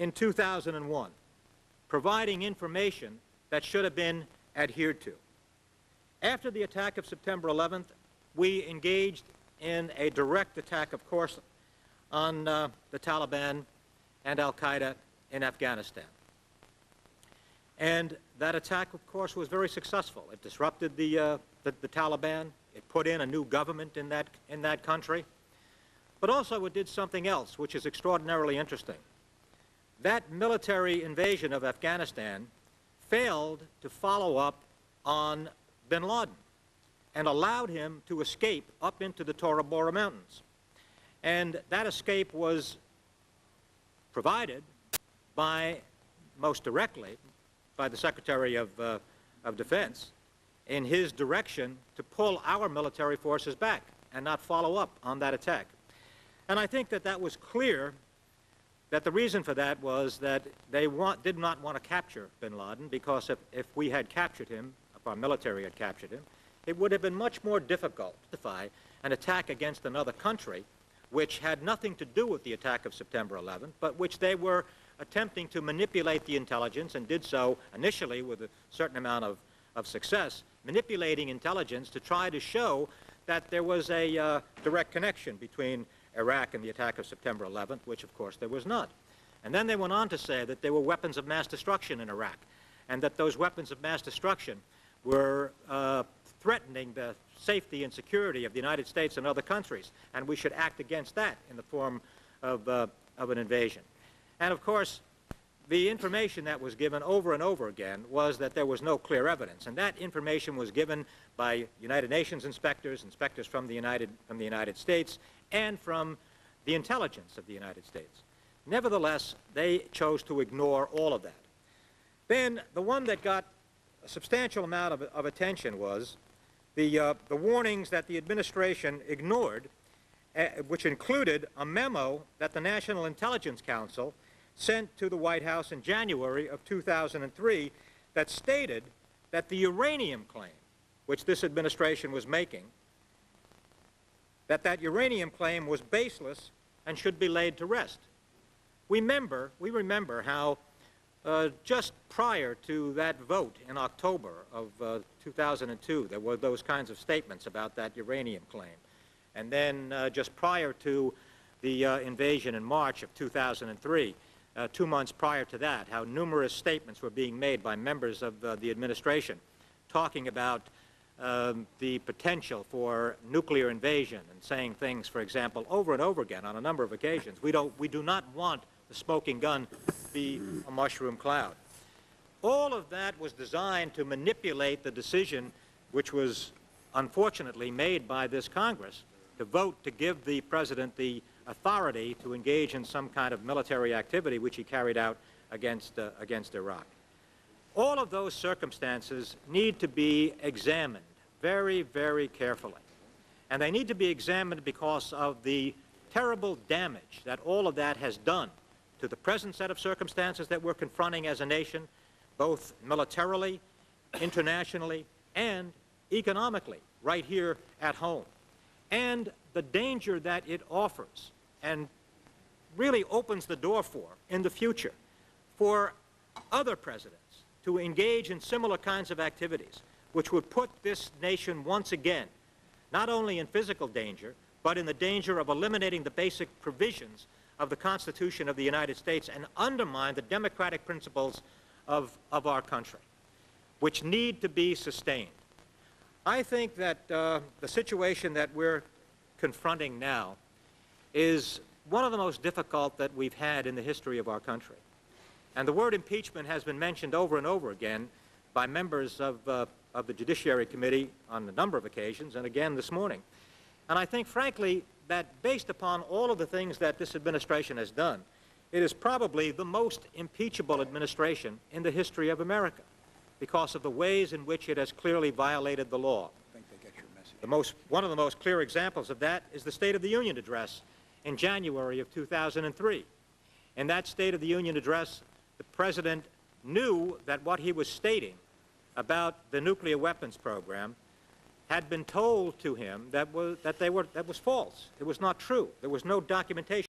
in 2001, providing information that should have been adhered to. After the attack of September 11th, we engaged in a direct attack, of course, on the Taliban and al-Qaeda in Afghanistan. And that attack, of course, was very successful. It disrupted the Taliban. It put in a new government in that country. But also it did something else, which is extraordinarily interesting. That military invasion of Afghanistan failed to follow up on bin Laden and allowed him to escape up into the Tora Bora Mountains. And that escape was provided by, most directly, by the Secretary of Defense in his direction to pull our military forces back and not follow up on that attack. And I think that that was clear, that the reason for that was that they did not want to capture bin Laden, because if we had captured him, if our military had captured him, it would have been much more difficult to defy an attack against another country which had nothing to do with the attack of September 11th, but which they were attempting to manipulate the intelligence, and did so initially with a certain amount of success, manipulating intelligence to try to show that there was a direct connection between Iraq and the attack of September 11th, which of course there was not. And then they went on to say that there were weapons of mass destruction in Iraq, and that those weapons of mass destruction were threatening the safety and security of the United States and other countries, and we should act against that in the form of an invasion. And of course, the information that was given over and over again was that there was no clear evidence, and that information was given by United Nations inspectors, inspectors from the United States, and from the intelligence of the United States. Nevertheless, they chose to ignore all of that. Then the one that got a substantial amount of attention was the warnings that the administration ignored, which included a memo that the National Intelligence Council sent to the White House in January of 2003 that stated that the uranium claim, which this administration was making, that uranium claim was baseless and should be laid to rest. We remember how just prior to that vote in October of 2002, there were those kinds of statements about that uranium claim. And then just prior to the invasion in March of 2003, 2 months prior to that, how numerous statements were being made by members of the administration talking about the potential for nuclear invasion, and saying things, for example, over and over again on a number of occasions. We do not want the smoking gun to be a mushroom cloud. All of that was designed to manipulate the decision, which was unfortunately made by this Congress, to vote to give the President the authority to engage in some kind of military activity, which he carried out against Iraq. All of those circumstances need to be examined very, very carefully. And they need to be examined because of the terrible damage that all of that has done to the present set of circumstances that we're confronting as a nation, both militarily, internationally, and economically, right here at home. And the danger that it offers and really opens the door for, in the future, for other presidents to engage in similar kinds of activities, which would put this nation once again, not only in physical danger, but in the danger of eliminating the basic provisions of the Constitution of the United States and undermine the democratic principles of our country, which need to be sustained. I think that the situation that we're confronting now is one of the most difficult that we've had in the history of our country. And the word impeachment has been mentioned over and over again by members of the Judiciary Committee on a number of occasions, and again this morning. And I think, frankly, that based upon all of the things that this administration has done, it is probably the most impeachable administration in the history of America because of the ways in which it has clearly violated the law. I think they get your message. One of the most clear examples of that is the State of the Union address in January of 2003. In that State of the Union address, the President knew that what he was stating about the nuclear weapons program had been told to him that was false. It was not true. There was no documentation.